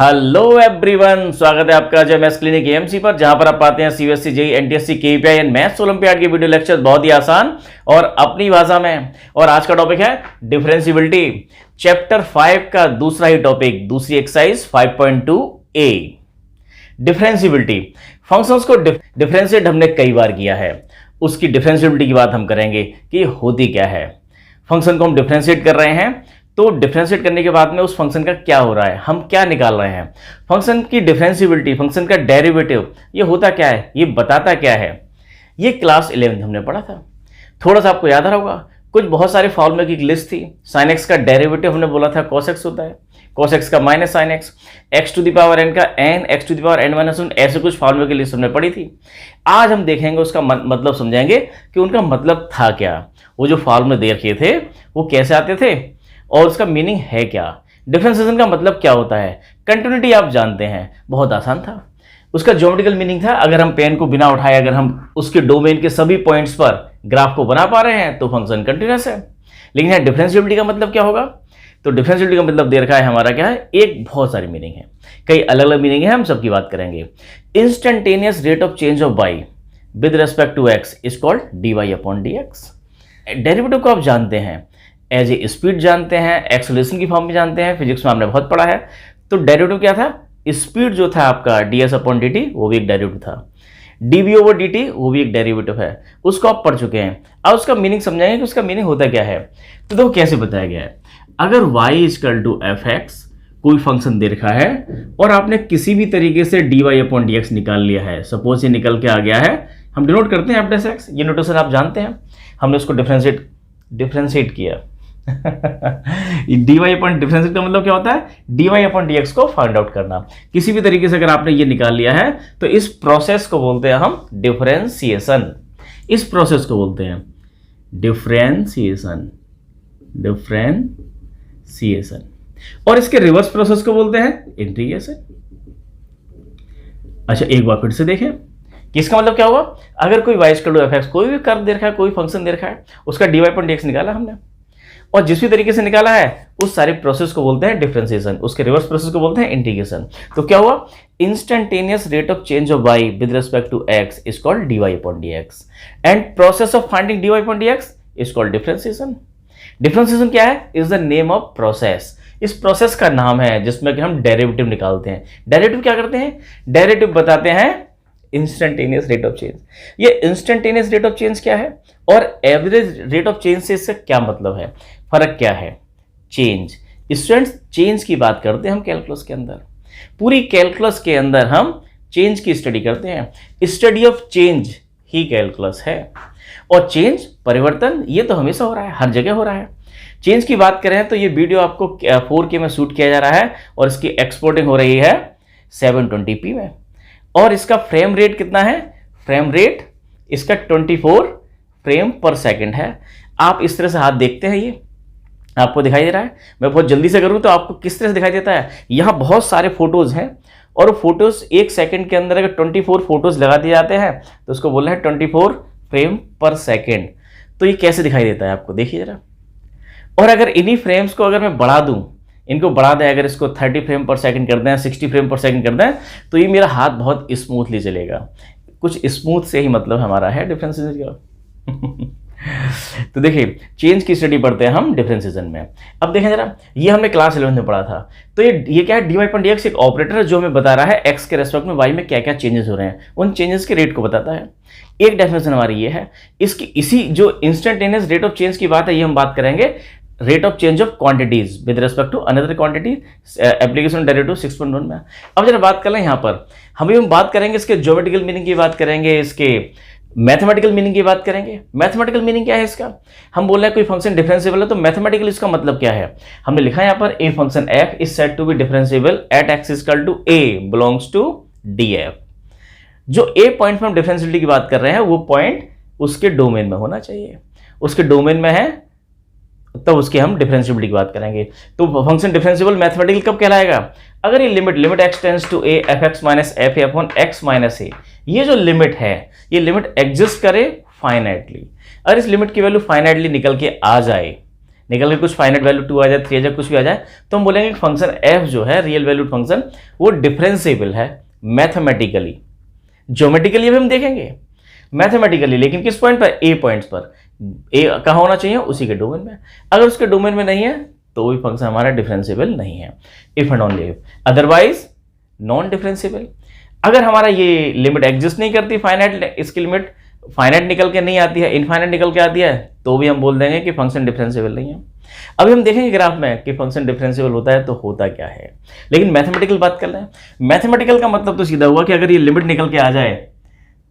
Hello everyone, स्वागत है आपका जय मैथ्स क्लिनिक एएमसी पर, जहां पर आप पाते हैं CBSE, JEE, NTSC, KVPI and maths olympiad के वीडियो लेक्चर बहुत ही आसान और अपनी भाषा में। और आज का टॉपिक है डिफरेंशियबिलिटी, चैप्टर 5 का दूसरा ही टॉपिक, दूसरी एक्सरसाइज 5.2a। डिफरेंशियबिलिटी, फंक्शंस को डिफरेंशिएट हमने कई बार किया है, उसकी डिफरेंशियबिलिटी की बात हम करेंगे कि होती क्या है। फंक्शन को हम डिफरेंशिएट कर रहे हैं, तो डिफरेंशिएट करने के बाद में उस फंक्शन का क्या हो रहा है, हम क्या निकाल रहे हैं, फंक्शन की डिफरेंशियबिलिटी, फंक्शन का डेरिवेटिव, ये होता क्या है, ये बताता क्या है। ये क्लास 11 हमने पढ़ा था, थोड़ा सा आपको याद आ रहा होगा। कुछ बहुत सारे फॉर्मूले की एक लिस्ट थी। साइन एक्स का डेरिवेटिव हमने बोला था कॉस एक्स होता है, कॉस एक्स का minus sine x, x to the power n का n, x to the power n minus 1, ऐसे कुछ फॉर्मूले की लिस्ट हमने पढ़ी थी। आज हम देखेंगे उसका मतलब समझाएंगे कि उनका मतलब था क्या, वो जो फॉर्मूले दे रखे थे वो कैसे आते थे और उसका मीनिंग है क्या, डिफरेंशिएशन का मतलब क्या होता है। कंटिन्यूटी आप जानते हैं, बहुत आसान था। उसका ज्योमेट्रिकल मीनिंग था, अगर हम पेन को बिना उठाए अगर हम उसके डोमेन के सभी पॉइंट्स पर ग्राफ को बना पा रहे हैं तो फंक्शन कंटिन्यूअस है। लेकिन यहाँ डिफरेंशियबिलिटी का मतलब क्या होगा, तो डिफरेंशियबिलिटी का मतलब दे रखा है हमारा क्या है, एक बहुत सारी मीनिंग है, कई अलग अलग मीनिंग है, हम सबकी बात करेंगे। Instantaneous rate of change of Y with respect to X is called D Y upon D X. Derivative को आप जानते हैं, एज ए स्पीड जानते हैं, एक्सेलरेशन की फॉर्म में जानते हैं, फिजिक्स में आपने बहुत पढ़ा है। तो डेरिवेटिव क्या था, स्पीड जो था आपका ds अपॉन dt, वो भी एक डेरिवेटिव था। dv ओवर dt वो भी एक डेरिवेटिव है, उसको आप पढ़ चुके हैं। अब उसका मीनिंग समझाएंगे कि उसका मीनिंग होता क्या है। तो देखो कैसे बताया गया है, अगर y equal to F X कोई फंक्शन दे रखा है और आपने किसी भी तरीके से dy अपॉन dx निकाल लिया है, सपोज ये निकल के आ गया है, हम डिनोट करते हैं f x, ये नोटेशन आप जानते हैं, हमने उसको डिफरेंशिएट किया। dy अपॉन डिफरेंशिएट का मतलब क्या होता है, dy अपॉन dx को फाइंड आउट करना। किसी भी तरीके से अगर आपने ये निकाल लिया है तो इस प्रोसेस को बोलते हैं हम डिफरेंशिएशन। इस प्रोसेस को बोलते हैं डिफरेंशिएशन, और इसके रिवर्स प्रोसेस को बोलते हैं इंटीग्रेशन। अच्छा, एक बार फिर से देखें कि इसका मतलब क्या हुआ। अगर कोई y equal to F X, कोई भी कर्व दे रखा है, कोई फंक्शन दे रखा है, उसका dy अपॉन dx निकाला हमने, और जिस भी तरीके से निकाला है उस सारे प्रोसेस को बोलते हैं डिफरेंशिएशन, उसके रिवर्स प्रोसेस को बोलते हैं इंटीग्रेशन। तो क्या हुआ, instantaneous rate of change of y with respect to x is called dy upon dx and process of finding dy upon dx is called differentiation. Differentiation क्या है, is the name of process, इस process का नाम है जिसमें कि हम derivative निकालते हैं। डेरिवेटिव क्या करते हैं, डेरिवेटिव बताते हैं इंस्टेंटेनियस रेट ऑफ चेंज। ये इंस्टेंटेनियस रेट ऑफ चेंज क्या है और एवरेज रेट ऑफ चेंज से इससे क्या मतलब है, फर्क क्या है। चेंज, स्टूडेंट्स चेंज की बात करते हैं हम कैलकुलस के अंदर, पूरी कैलकुलस के अंदर हम चेंज की स्टडी करते हैं। Study of change he calculus है, और चेंज परिवर्तन ये तो हमेशा हो रहा है, हर जगह हो रहा है। चेंज की बात करें तो ये वीडियो आपको 4K में शूट किया जा रहा है और इसकी एक्सपोर्टिंग हो रही है 720p में, और इसका फ्रेम रेट कितना है, फ्रेम रेट इसका 24 फ्रेम पर सेकंड है। आप इस तरह से हाथ देखते हैं, ये आपको दिखाई दे रहा है। मैं बहुत जल्दी से करूं तो आपको किस तरह से दिखाई देता है, यहाँ बहुत सारे फोटोज हैं और वो फोटोज एक सेकंड के अंदर अगर 24 फोटोज लगा दिए जाते हैं तो उसको बोलना है 24 फ्रेम पर सेकंड। तो ये कैसे दिखाई देता है आपको, देखिए जरा। और अगर इन्हीं फ्रेम्स को अगर मैं बढ़ा दूं, इनको बढ़ा दें, अगर इसको 30 फ्रेम पर सेकंड कर दें, 60 फ्रेम पर सेकंड कर दें, तो ये मेरा हाथ बहुत स्मूथली चलेगा। कुछ स्मूथ से ही मतलब हमारा है डिफरेंशिएशन का। तो देखिए, चेंज की स्टडी पढ़ते हैं हम डिफरेंशिएशन में। अब देखें जरा, ये हमने क्लास 11 में पढ़ा था। तो ये क्या है, dy अपॉन dx एक ऑपरेटर है जो हमें बता रहा है x के रेस्पेक्ट में y में क्या क्या चेंजेस हो रहे हैं, उन चेंजेस के रेट को बताता है। एक डेफिनेशन हमारी ये है, इसकी इसी जो इंस्टेंटेनियस रेट ऑफ चेंज की बात है, ये हम बात करेंगे rate of change of quantities with respect to another quantity, application derivative 6.1 में। अब जरा बात कर लें, यहाँ पर हम बात करेंगे इसके ज्योमेट्रिकल मीनिंग की बात करेंगे, इसके मैथमेटिकल मीनिंग की बात करेंगे। मैथमेटिकल मीनिंग क्या है इसका, हम बोल रहे हैं कोई फंक्शन डिफरेंशिएबल है तो मैथमेटिकली इसका मतलब क्या है, हमने लिखा है यहाँ पर a function f is said to be differentiable at x equal to a belongs to df। जो a पॉइंट में हम डिफरेंशिएबिलिटी की बात कर रहे हैं वो पॉइंट उसके डोमेन में होना चाहिए, उसके डोमेन में है तब उसकी हम डिफरेंशिएबिलिटी की बात करेंगे। तो फंक्शन डिफरेंशिएबल मैथमेटिकली कब कहलाएगा, अगर ये limit x tends to a f x minus f a upon x minus a, ये जो लिमिट है ये लिमिट एग्जिस्ट करे फाइनाइटली। अगर इस लिमिट की वैल्यू फाइनाइटली निकल के आ जाए, निकल के कुछ फाइनाइट वैल्यू 2 आ जाए, 3 आ जाए, कुछ भी आ जाए, तो हम बोलेंगे कि फंक्शन f जो है रियल वैल्यूड फंक्शन वो डिफरेंशिएबल है मैथमेटिकली। ज्योमेट्रिकली भी हम देखेंगे, मैथमेटिकली, लेकिन किस पॉइंट पर? ए पॉइंट्स पर। ए कहाँ होना चाहिए? उसी के डोमेन में। अगर उसके डोमेन में नहीं है तो वही फंक्शन हमारा डिफरेंशिएबल नहीं है, if and only if, otherwise non differentiable. अगर हमारा ये लिमिट एग्जिस्ट नहीं करती फाइनाइट, इसकी लिमिट फाइनाइट निकल के नहीं आती है, इनफाइनाइट निकल के आती है, तो भी हम बोल देंगे कि फंक्शन डिफरेंशिएबल नहीं है। अभी हम देखेंगे ग्राफ में कि फंक्शन डिफरेंशिएबल होता है तो होता क्या है, लेकिन मैथमेटिकल बात कर रहे हैं। मैथमेटिकल का मतलब तो सीधा हुआ कि अगर ये लिमिट निकल के आ जाए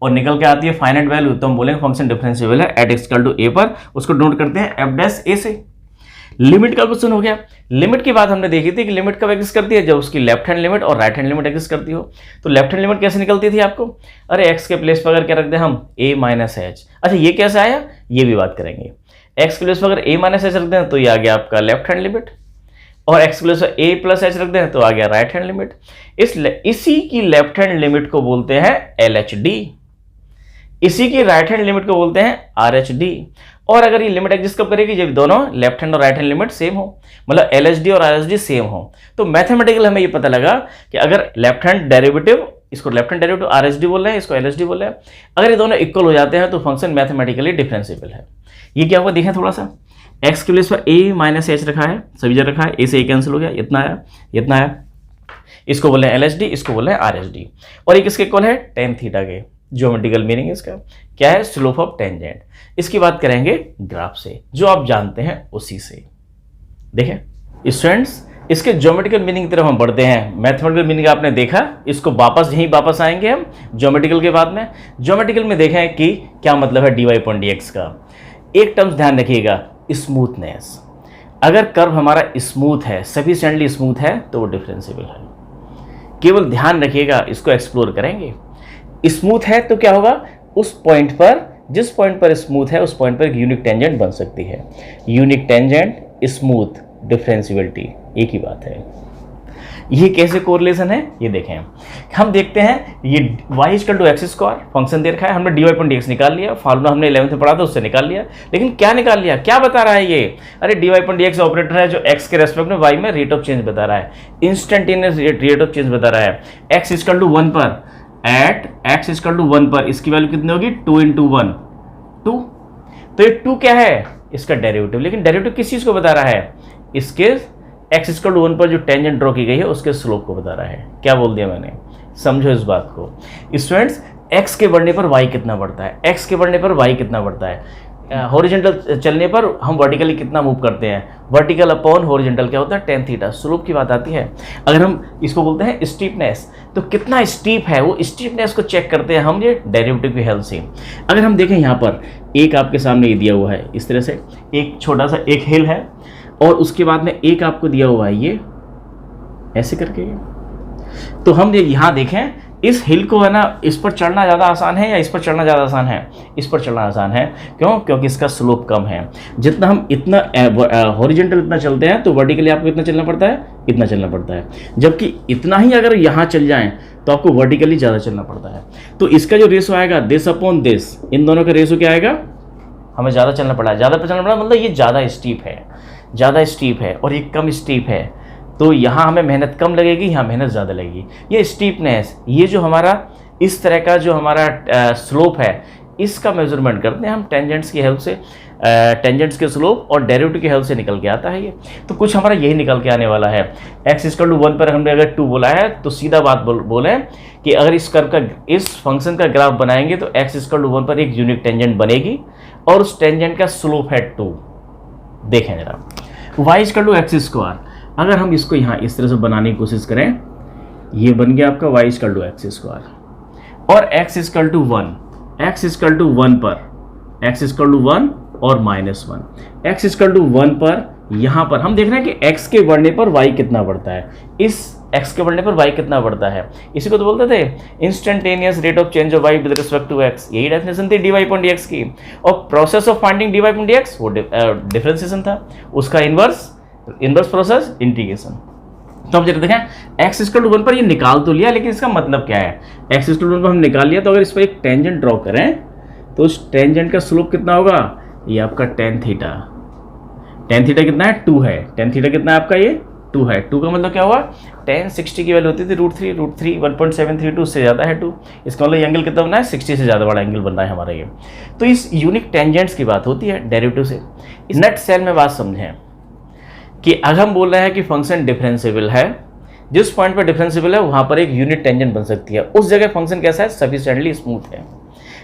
और निकल के आती है फाइनाइट वैल्यू, तो हम बोलेंगे फंक्शन डिफरेंशिएबल है एट एक्स इक्वल टू ए पर। उसको नोट करते हैं एफ डैश ए से। लिमिट का क्वेश्चन हो गया। लिमिट की बात हमने देखी थी कि लिमिट कब एग्जिस्ट करती है? जब उसकी लेफ्ट हैंड लिमिट और राइट हैंड लिमिट एग्जिस्ट करती हो। तो लेफ्ट हैंड लिमिट कैसे निकलती थी आपको? अरे एक्स के प्लेस पर अगर क्या रख दें हम a माइनस एच। अच्छा ये कैसे आया, ये भी बात करेंगे। एक्स के प्लेस पर अगर a माइनस एच रख दें तो ये आ गया आपका लेफ्ट हैंड लिमिट, और एक्स के प्लेस पर a प्लस एच रख दें तो आ गया राइट हैंड लिमिट। इसी की लेफ्ट हैंड लिमिट को बोलते हैं LHD, इसी की राइट हैंड लिमिट को बोलते हैं RH D। और अगर ये लिमिट एग्जिस्ट कब करेगी? जब दोनों लेफ्ट हैंड और राइट हैंड लिमिट सेम हो, मतलब LHD और RH D सेम हो। तो मैथमेटिकल हमें ये पता लगा कि अगर लेफ्ट हैंड डेरिवेटिव, इसको left hand derivative RH D बोल रहे हैं, इसको LHD बोल रहे हैं, अगर ये दोनों इक्वल हो जाते हैं तो फंक्शन मैथमेटिकली डिफरेंशिएबल है। ये क्या हुआ देखें थोड़ा सा। एक्स के प्लेस पर a माइनस एच रखा है, सभी जगह रखा है, a से a कैंसिल हो गया, इतना आया, इतना आया। इसको बोले हैं LHD, इसको बोले हैं RH D, और ये किसके इक्वल है? टेन थीटा के। ज्योमेट्रिकल मीनिंग इसका क्या है? Slope of tangent. इसकी बात करेंगे ग्राफ से, जो आप जानते हैं उसी से। देखें स्टूडेंट्स, इसके ज्योमेट्रिकल मीनिंग की तरफ हम बढ़ते हैं। मैथमेटिकल मीनिंग आपने देखा, इसको वापस आएंगे हम ज्योमेट्रिकल के बाद में। ज्योमेट्रिकल में देखें कि क्या मतलब है dy अपॉन dx का। एक टर्म्स ध्यान रखिएगा, स्मूथनेस। अगर कर्व हमारा स्मूथ है, सफिशिएंटली स्मूथ है, तो वो डिफरेंशिएबल है। केवल ध्यान रखिएगा, इसको एक्सप्लोर करेंगे। स्मूथ है तो क्या होगा? उस पॉइंट पर, जिस पॉइंट पर स्मूथ है उस पॉइंट पर एक यूनिक टेंजेंट बन सकती है। यूनिक टेंजेंट, स्मूथ, डिफरेंशिएबिलिटी, एक ही बात है। ये कैसे कोरिलेशन है ये देखें। हम देखते हैं ये y equal to x square function दे रखा है, हमने dy अपॉन dx निकाल लिया, फार्मूला हमने 11th में पढ़ा था उससे निकाल लिया। लेकिन क्या निकाल लिया, क्या बता रहा है ये? अरे dy अपॉन dx ऑपरेटर है जो x के रेस्पेक्ट में y में रेट ऑफ चेंज बता रहा है, इंस्टेंटेनियस रेट ऑफ चेंज बता रहा है। x इक्वल टू 1 पर, एट x इक्वल टू 1 पर इसकी वैल्यू कितनी होगी? 2 × 1 2। तो ये 2 क्या है? इसका डेरिवेटिव। लेकिन डेरिवेटिव किस चीज को बता रहा है? इसके x इक्वल टू 1 पर जो टेंजेंट ड्रॉ की गई है उसके स्लोप को बता रहा है। क्या बोल दिया मैंने? समझो इस बात को स्टूडेंट्स। x के बढ़ने पर y कितना बढ़ता है, x के बढ़ने पर y कितना बढ़ता है। हॉरिजॉन्टल चलने पर हम वर्टिकली कितना मूव करते हैं, वर्टिकल अपॉन हॉरिजॉन्टल क्या होता है? Tan theta. स्लोप की बात आती है। अगर हम इसको बोलते हैं स्टीपनेस, तो कितना स्टीप है, वो स्टीपनेस को चेक करते हैं हम ये डेरिवेटिव की हेल्प से। अगर हम देखें यहाँ पर एक आपके सामने ये दिया हुआ है, इस तरह से एक छोटा सा एक हिल है, और उसके बाद में एक आपको दिया हुआ है ये ऐसे करके। तो हम यहाँ देखें इस हिल को है ना, इस पर चढ़ना ज़्यादा आसान है या इस पर चढ़ना ज़्यादा आसान है? इस पर चढ़ना आसान है। क्यों? क्योंकि इसका स्लोप कम है। जितना हम इतना हॉरिजॉन्टल इतना चलते हैं तो वर्टिकली आपको इतना चलना पड़ता है, इतना चलना पड़ता है। जबकि इतना ही अगर यहाँ चल जाएं तो आपको वर्टिकली ज़्यादा चलना पड़ता है। तो इसका जो रेशो आएगा दिस अपॉन दिस, इन दोनों का रेशो क्या आएगा? हमें ज़्यादा चलना पड़ा, ज़्यादा पर चलना पड़ा मतलब ये ज़्यादा स्टीप है, ज़्यादा स्टीप है, और ये कम स्टीप है। तो यहाँ हमें मेहनत कम लगेगी, यहाँ मेहनत ज़्यादा लगेगी। ये स्टीपनेस, ये जो हमारा इस तरह का जो हमारा स्लोप है, इसका मेजरमेंट करते हैं हम टेंजेंट्स की हेल्प से। टेंजेंट्स के स्लोप और डेरिवेटिव की हेल्प से निकल के आता है ये। तो कुछ हमारा यही निकल के आने वाला है। x इक्वल टू 1 पर हमने अगर 2 बोला है तो सीधा बात बोले कि अगर इस कर्व का, इस फंक्शन का ग्राफ बनाएंगे तो x इक्वल टू 1 पर एक यूनिक टेंजेंट बनेगी और उस टेंजेंट का स्लोप है 2। देखें जरा, y equal to x square, अगर हम इसको यहाँ इस तरह से बनाने की कोशिश करें, ये बन गया आपका y equal to x square, और x equal to 1, x equal to 1 पर, x इक्वल टू 1 और -1, x इक्वल टू 1 पर यहाँ पर हम देख रहे हैं कि x के बढ़ने पर y कितना बढ़ता है। इस x के बढ़ने पर y कितना बढ़ता है, इसी को तो बोलते थे instantaneous rate of change of y with respect to x। यही डेफिनेशन थी dy अपॉन dx की। और process of finding dy upon dx वो डिफरेंशिएशन था, उसका इनवर्स प्रोसेस इंटीग्रेशन। तो अब जरा देखें x इक्वल टू 1 पर ये निकाल तो लिया, लेकिन इसका मतलब क्या है? x इक्वल टू 1 पर हम निकाल लिया, तो अगर इस पर एक टेंजेंट ड्रॉ करें तो उस टेंजेंट का स्लोप कितना होगा? ये आपका टेन थीटा। टेन थीटा कितना है, 2 है। टेन थीटा कितना है आपका, ये 2 है। 2 का मतलब क्या हुआ, टेन 60 की वैल्यू होती थी √3 1.732 से ज़्यादा है 2। इसका मतलब एंगल कितना बना है, 60 से ज़्यादा बड़ा एंगल बन रहा है हमारा ये। तो इस यूनिक टेंजेंट्स की बात होती है डेरिवेटिव से। इस नट सेल में बात समझें कि अगर हम बोल रहे हैं कि फंक्शन डिफरेंशिएबल है, जिस पॉइंट पर डिफरेंशिएबल है वहाँ पर एक यूनिट टेंजेंट बन सकती है, उस जगह फंक्शन कैसा है, सफिशिएंटली स्मूथ है।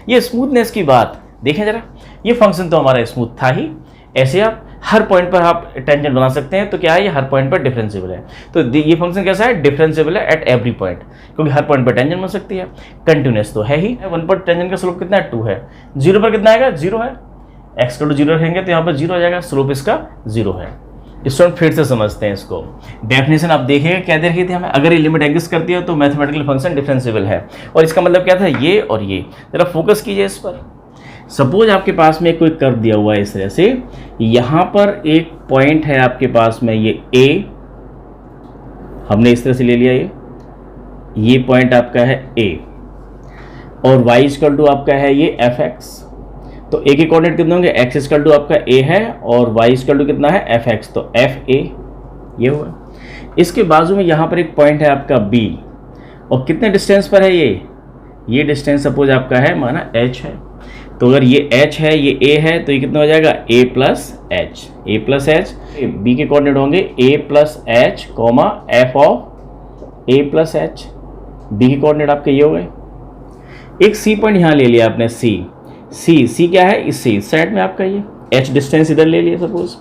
ये स्मूथनेस की बात देखें जरा, ये फंक्शन तो हमारा स्मूथ था ही, ऐसे आप हर पॉइंट पर आप टेंजेंट बना सकते हैं, तो क्या है, ये हर पॉइंट पर डिफरेंशिएबल है। तो ये फंक्शन कैसा है, डिफरेंशिएबल है एट एवरी पॉइंट, क्योंकि हर पॉइंट पर टेंजेंट बन सकती है। कंटिन्यूअस तो है ही, 1 पर टेंजेंट का स्लोप कितना है, 2 है। 0 पर कितना आएगा, 0 है। x को 0 रखेंगे तो यहाँ पर 0 आ जाएगा, स्लोप इसका 0 है। स्टूडेंट फिर से समझते हैं इसको। डेफिनेशन आप देखिएगा क्या दे रखी थी हमें, अगर ये लिमिट एग्जिस्ट करती है तो मैथमेटिकल फंक्शन डिफरेंशिएबल है। और इसका मतलब क्या था, ये और ये। जरा फोकस कीजिए इस पर। सपोज आपके पास में कोई कर्व दिया हुआ है इस तरह से, यहाँ पर एक पॉइंट है आपके पास में, ये a, हमने इस तरह से ले लिया, ये पॉइंट आपका है a, और y इक्वल टू आपका है ये fx। तो a के कोऑर्डिनेट कितने होंगे, x इक्वल टू आपका a है और y इक्वल टू कितना है fx, तो fa ये हुआ। इसके बाजू में यहाँ पर एक पॉइंट है आपका b, और कितने डिस्टेंस पर है ये डिस्टेंस सपोज आपका है माना h है। तो अगर ये h है, ये a है, तो ये कितना हो जाएगा, a प्लस h। b के कोऑर्डिनेट होंगे a plus h comma f of a plus h। b के कोऑर्डिनेट आपके ये हो गए। एक c पॉइंट यहाँ ले लिया आपने, c क्या है, इस साइड में आपका ये h डिस्टेंस इधर ले लिया सपोज,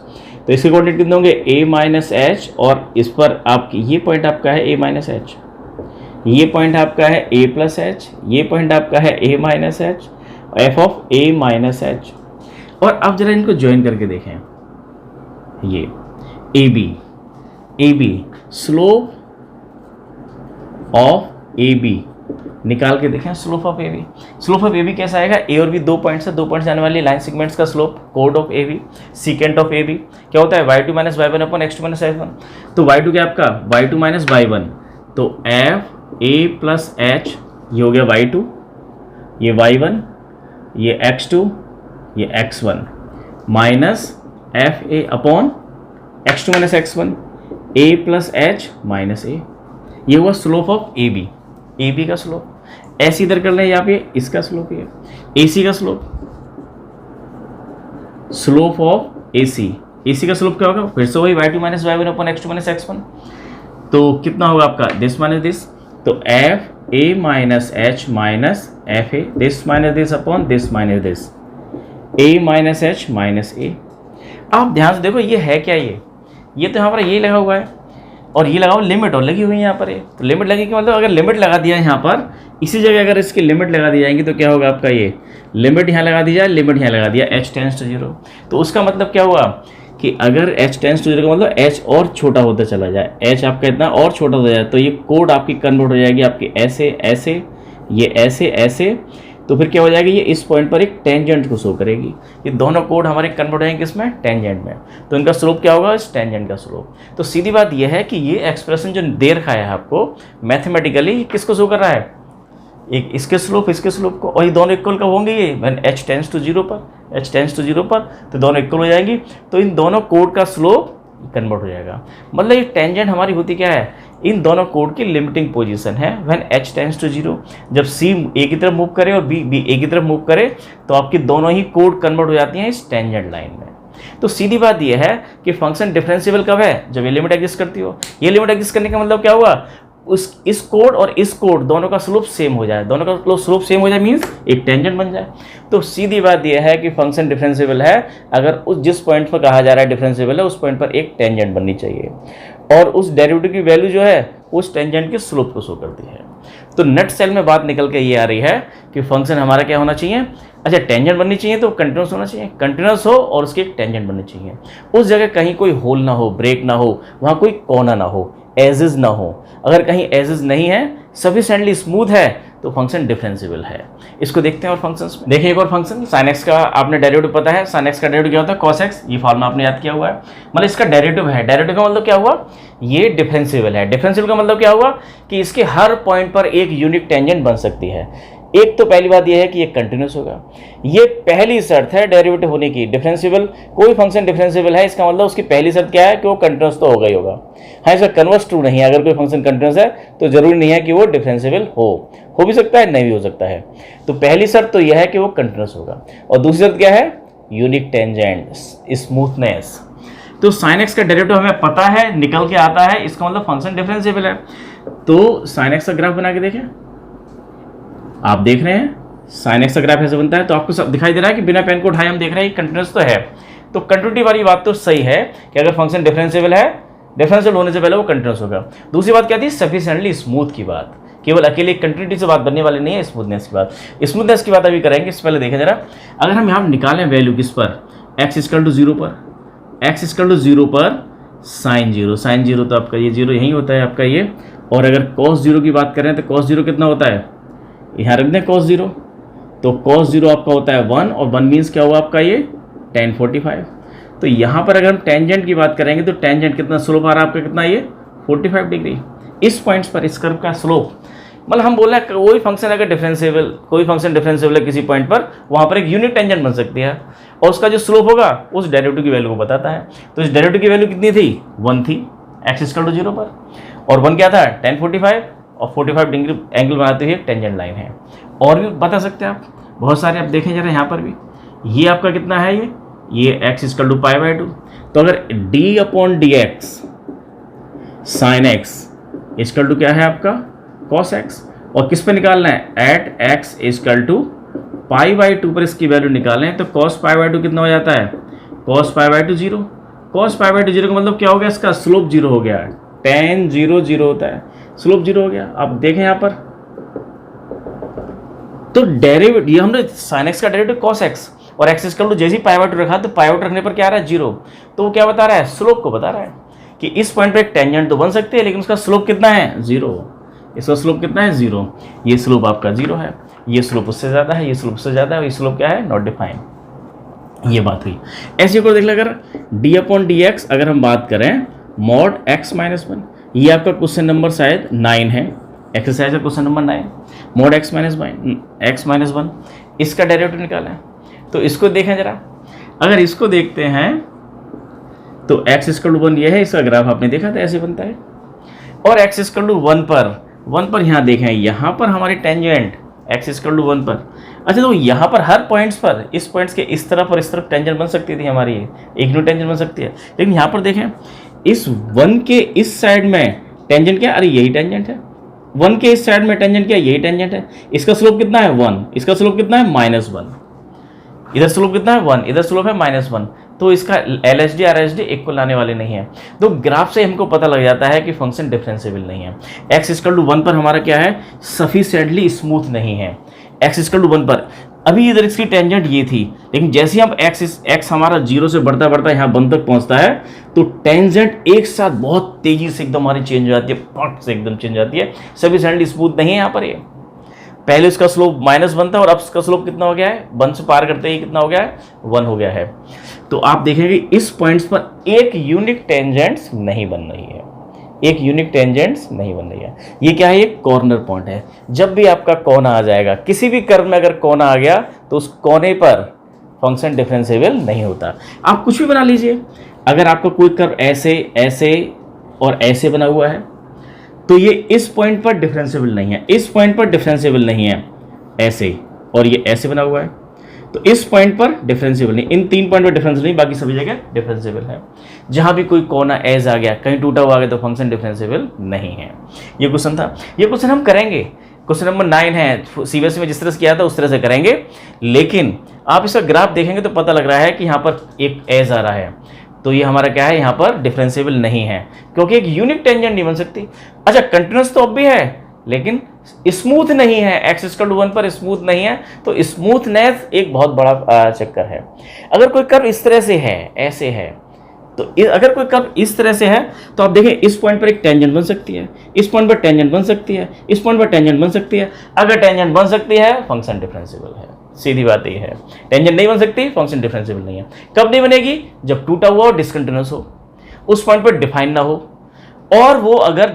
तो इसके कोऑर्डिनेट कितने होंगे, a माइनस h, और इस पर आपकी ये पॉइंट आपका है a माइनस h, ये पॉइंट आपका है a प्लस h, ये पॉइंट आपका है a minus h, f of a minus h। और अब जरा इनको ज्वाइन करके देखें, ये ab स्लोप ऑफ ab निकाल के देखें, स्लोप ऑफ ए बी कैसा आएगा, ए और बी 2 पॉइंट से, 2 पॉइंट से आने वाली लाइन सेगमेंट्स का स्लोप, कोड of A B, secant of A B क्या होता है, y2 माइनस y1 अपन x2 माइनस y1। तो y2 क्या आपका, y2 माइनस y1, तो f a प्लस h, ये हो गया y2, ये y1, ये x2, ये x1, minus f a upon x2 minus x1, a plus h minus a, ये हुआ स्लोप ऑफ ए बी का स्लोप। ऐसे इधर कर लें, यहाँ पे इसका स्लोप है, ए सी का स्लोप ऑफ ए सी का स्लोप क्या होगा, फिर से वही y2 minus y1 upon x2 minus x1। तो कितना होगा आपका, दिस माइनस दिस, तो f a minus h minus f a, this minus this upon this minus this, a minus h minus a. आप ध्यान से देखो ये है क्या, ये तो यहाँ पर ये लगा हुआ है और ये लगा हुआ लिमिट और लगी हुई है यहाँ पर। तो लिमिट लगी का मतलब अगर लिमिट लगा दिया यहाँ पर, इसी जगह अगर इसकी लिमिट लगा दी जाएंगी तो क्या होगा आपका, ये लिमिट यहाँ लगा दी जाए, लिमिट यहाँ लगा दिया h टेंस टू 0। तो उसका मतलब क्या हुआ कि अगर h टेंस टू 0 का मतलब h और छोटा होता चला जाए, h आपका इतना और छोटा हो जाए, तो ये कोड आपकी कन्वर्ट हो जाएगी आपकी ऐसे ऐसे, ये ऐसे ऐसे। तो फिर क्या हो जाएगा, ये इस पॉइंट पर एक टेंजेंट को शो करेगी। ये दोनों कोड हमारे कन्वर्ट होंगे किसमें, टेंजेंट में। तो इनका स्लोप क्या होगा, इस टेंजेंट का स्लोप। तो सीधी बात ये है कि ये एक्सप्रेशन जो दे रखा है आपको मैथमेटिकली, किसको शो कर रहा है, एक इसके स्लोप को, और ये दोनों इक्वल कब होंगे, ये व्हेन h टेंस टू 0 पर, h टेंस टू 0 पर, तो दोनों इक्वल हो जाएंगी। तो इन दोनों कोड का स्लोप कन्वर्ट हो जाएगा। मतलब ये टेंजेंट हमारी होती क्या है, इन दोनों कोड की लिमिटिंग पोजीशन है व्हेन h टेंस टू 0। जब c a की तरफ मूव करे और b a की तरफ मूव करे तो आपकी दोनों ही कोड कन्वर्ट हो जाती हैं इस टेंजेंट लाइन में। तो सीधी बात यह है कि फंक्शन डिफरेंशिएबल कब है, जब ये लिमिट एग्जिस्ट करती हो। ये लिमिट एग्जिस्ट करने का मतलब क्या हुआ, इस कोड और इस कोड दोनों का स्लोप सेम हो जाए, दोनों का स्लोप सेम हो जाए मीन्स एक टेंजेंट बन जाए। तो सीधी बात यह है कि फंक्शन डिफरेंशिएबल है अगर उस जिस पॉइंट पर कहा जा रहा है डिफरेंशिएबल है, उस पॉइंट पर एक टेंजेंट बननी चाहिए और उस डेरिवेटिव की वैल्यू जो है उस टेंजेंट के स्लोप को शो करती है। तो नट सेल में बात निकल के ये आ रही है कि फंक्शन हमारा क्या होना चाहिए, अच्छा टेंजेंट बननी चाहिए तो कंटिन्यूस होना चाहिए, कंटिन्यूस हो और उसकी एक टेंजेंट बननी चाहिए। उस जगह कहीं कोई होल ना हो, ब्रेक ना हो, वहाँ कोई कोना ना हो, एजेस ना हो। अगर कहीं एजेस नहीं है, सफिशिएंटली स्मूथ है, तो फंक्शन डिफरेंशिएबल है। इसको देखते हैं और फंक्शंस में। देखिए एक और फंक्शन sin x का आपने डेरिवेटिव पता है, sin x का डेरिवेटिव क्या होता है, cos x, ये फॉर्मूला आपने याद किया हुआ है। मतलब इसका डेरिवेटिव है, डेरिवेटिव का मतलब क्या हुआ, ये डिफरेंशिएबल है। डिफरेंशिएबल का मतलब क्या हुआ कि इसके हर पॉइंट पर एक यूनिक टेंजेंट बन सकती है। एक तो पहली बात यह है कि ये कंटिन्यूस होगा, ये पहली शर्त है डेरिवेटिव होने की। डिफरेंशिएबल, कोई फंक्शन डिफरेंशिएबल है इसका मतलब उसकी पहली शर्त क्या है कि वो कंटिन्यूस तो होगा ही होगा। हाँ, इसका कन्वर्स ट्रू नहीं है, अगर कोई फंक्शन कंटिन्यूस है तो जरूरी नहीं है कि वो डिफरेंशिएबल हो भी सकता है, नहीं भी हो सकता है। तो पहली शर्त तो यह है कि वो कंटिन्यूस होगा, और दूसरी शर्त क्या है, यूनिक टेंजेंट, स्मूथनेस। तो sin x का डेरिवेटिव हमें पता है, निकल के आता है, इसका मतलब फंक्शन डिफरेंशिएबल है। तो sin x का ग्राफ बना के देखें, आप देख रहे हैं sin x का ग्राफ ऐसे बनता है, तो आपको सब दिखाई दे रहा है कि बिना पेन को उठाए हम देख रहे हैं कंटिन्यूस तो है। तो कंटिन्यूटी वाली बात तो सही है कि अगर फंक्शन डिफरेंशिएबल है, डिफरेंशिएबल होने से पहले वो कंटिन्यूस होगा। दूसरी बात क्या थी, सफिशिएंटली स्मूथ की बात, केवल अकेले कंटिन्यूटी से बात बनने वाली नहीं है, स्मूथनेस की बात। स्मूथनेस की बात अभी करेंगे, इससे पहले देखें जरा, अगर हम यहाँ निकालें वैल्यू किस पर, x = 0 पर, x = 0 पर sin 0, sin 0 तो आपका ये 0 यही होता है आपका ये। और अगर cos 0 की बात करें तो cos 0 कितना होता है, यहाँ रख दें cos 0, तो cos 0 आपका होता है 1, और 1 मीन्स क्या हुआ आपका ये tan 45। तो यहाँ पर अगर हम टेंजेंट की बात करेंगे तो टेंजेंट कितना स्लोप आ रहा है आपका, कितना ये 45 डिग्री। इस पॉइंट्स पर इस कर्व का स्लोप, मतलब हम बोल रहे हैं कोई फंक्शन अगर डिफरेंशिएबल, कोई फंक्शन डिफरेंशिएबल है किसी पॉइंट पर, वहाँ पर एक यूनिक टेंजेंट बन सकती है, और उसका जो स्लोप होगा उस डेरिवेटिव की वैल्यू को बताता है। तो इस डेरिवेटिव की वैल्यू कितनी थी, 1 थी x = 0 पर, और 1 क्या था, tan 45, और 45 डिग्री एंगल बनाते हुए एक टेंजेंट लाइन है। और भी बता सकते हैं आप बहुत सारे, आप देखें जरा यहाँ पर भी, ये आपका कितना है, ये x = π/2। तो अगर d/dx sin x = क्या है आपका cos x, और किस पे निकालना है, एट x = π/2 पर इसकी वैल्यू निकालें, तो cos π/2 कितना हो जाता है, cos π/2 0। cos π/2 0 का मतलब क्या हो गया, इसका स्लोप 0 हो गया, tan 0 0 होता है, स्लोप 0 हो गया। आप देखें यहाँ पर, तो डेरिवेटिव, ये हमने sin x का डेरिवेटिव cos x, और x = जैसे ही π/2 रखा तो π/2 रखने पर क्या आ रहा है, 0। तो वो क्या बता रहा है, स्लोप को बता रहा है कि इस पॉइंट पर एक टेंजेंट तो बन सकती है, लेकिन उसका स्लोप कितना है, 0। इसका स्लोप कितना है, 0। ये स्लोप आपका 0 है, ये स्लोप उससे ज़्यादा है, ये स्लोप उससे ज़्यादा है, और ये स्लोप क्या है, नॉट डिफाइंड। ये बात हुई। ऐसे को देख लो, अगर d/dx अगर हम बात करें mod x - 1, ये आपका क्वेश्चन नंबर शायद 9 है, एक्सरसाइज का क्वेश्चन नंबर 9, mod x - 1, इसका डेरिवेटिव निकाला है। तो इसको देखें जरा, अगर इसको देखते हैं तो x = 1 ये है, इसका ग्राफ आपने देखा था ऐसे बनता है, और x = 1 पर यहाँ देखें, यहाँ पर हमारी टेंजेंट x = 1 पर। अच्छा, तो यहाँ पर हर पॉइंट्स पर, इस पॉइंट्स के इस तरफ और इस तरफ टेंजेंट बन सकती थी हमारी, एक न्यू टेंजेंट बन सकती है, लेकिन यहाँ पर देखें इस 1 के इस साइड में टेंजेंट क्या, अरे यही टेंजेंट है, 1 के इस साइड में टेंजेंट क्या, यही टेंजेंट है। इसका स्लोप कितना है, 1, इसका स्लोप कितना है, -1, इधर स्लोप कितना है, 1, इधर स्लोप है -1। तो इसका LHD RHD इक्वल लाने वाले नहीं है। तो ग्राफ से हमको पता लग जाता है कि फंक्शन डिफरेंशिएबल नहीं है। x = 1 पर हमारा क्या है, सफिशिएंटली स्मूथ नहीं है। x = 1 पर अभी इधर इसकी टेंजेंट ये थी, लेकिन जैसे ही हम x हमारा 0 से बढ़ता बढ़ता यहाँ 1 तक पहुँचता है, तो टेंजेंट एक साथ बहुत तेजी से एकदम हमारी चेंज हो जाती है, पट से एकदम चेंज हो जाती है, सफिशिएंटली स्मूथ नहीं है यहाँ पर। ये पहले इसका स्लोप -1 था, और अब इसका स्लोप कितना हो गया है, 1 से पार करते ही कितना हो गया है, 1 हो गया है। तो आप देखेंगे इस पॉइंट्स पर एक यूनिक टेंजेंट्स नहीं बन रही है, एक यूनिक टेंजेंट्स नहीं बन रही है। ये क्या है, ये कॉर्नर पॉइंट है। जब भी आपका कोना आ जाएगा, किसी भी कर्व में अगर कोना आ गया, तो उस कोने पर फंक्शन डिफरेंशिएबल नहीं होता। आप कुछ भी बना लीजिए, अगर आपका कोई कर्व ऐसे ऐसे और ऐसे बना हुआ है, तो ये इस पॉइंट पर डिफरेंशिएबल नहीं है, इस पॉइंट पर डिफरेंशिएबल नहीं है, ऐसे, और ये ऐसे बना हुआ है, तो इस पॉइंट पर डिफरेंशिएबल नहीं, इन 3 पॉइंट पर डिफरेंशिएबल नहीं, बाकी सभी जगह डिफरेंशिएबल है। जहां भी कोई कोना एज आ गया, कहीं टूटा हुआ आ गया, तो फंक्शन डिफरेंशिएबल नहीं है। ये क्वेश्चन था, ये क्वेश्चन हम करेंगे, क्वेश्चन नंबर 9 है, CBSE में जिस तरह से किया था उस तरह से करेंगे, लेकिन आप इसका ग्राफ देखेंगे तो पता लग रहा है कि यहाँ पर एक एज आ रहा है, तो ये हमारा क्या है, यहाँ पर डिफरेंशिएबल नहीं है, क्योंकि एक यूनिक टेंजेंट नहीं बन सकती। अच्छा, कंटिन्यूस तो अब भी है, लेकिन स्मूथ नहीं है, x = 1 पर स्मूथ नहीं है। तो स्मूथनेस एक बहुत बड़ा चक्कर है। अगर कोई कर्व इस तरह से है, ऐसे है, तो अगर कोई कर्व इस तरह से है, तो आप देखें इस पॉइंट पर एक टेंजेंट बन सकती है, इस पॉइंट पर टेंजेंट बन सकती है, इस पॉइंट पर टेंजेंट बन सकती है। अगर टेंजेंट बन सकती है, फंक्शन डिफरेंशिएबल है, सीधी बात ये है। टेंजेंट नहीं बन सकती, फंक्शन डिफरेंशिएबल नहीं है। कब नहीं बनेगी, जब टूटा हुआ और डिसकंटिन्यूअस हो, उस पॉइंट पर डिफाइन ना हो, और वो अगर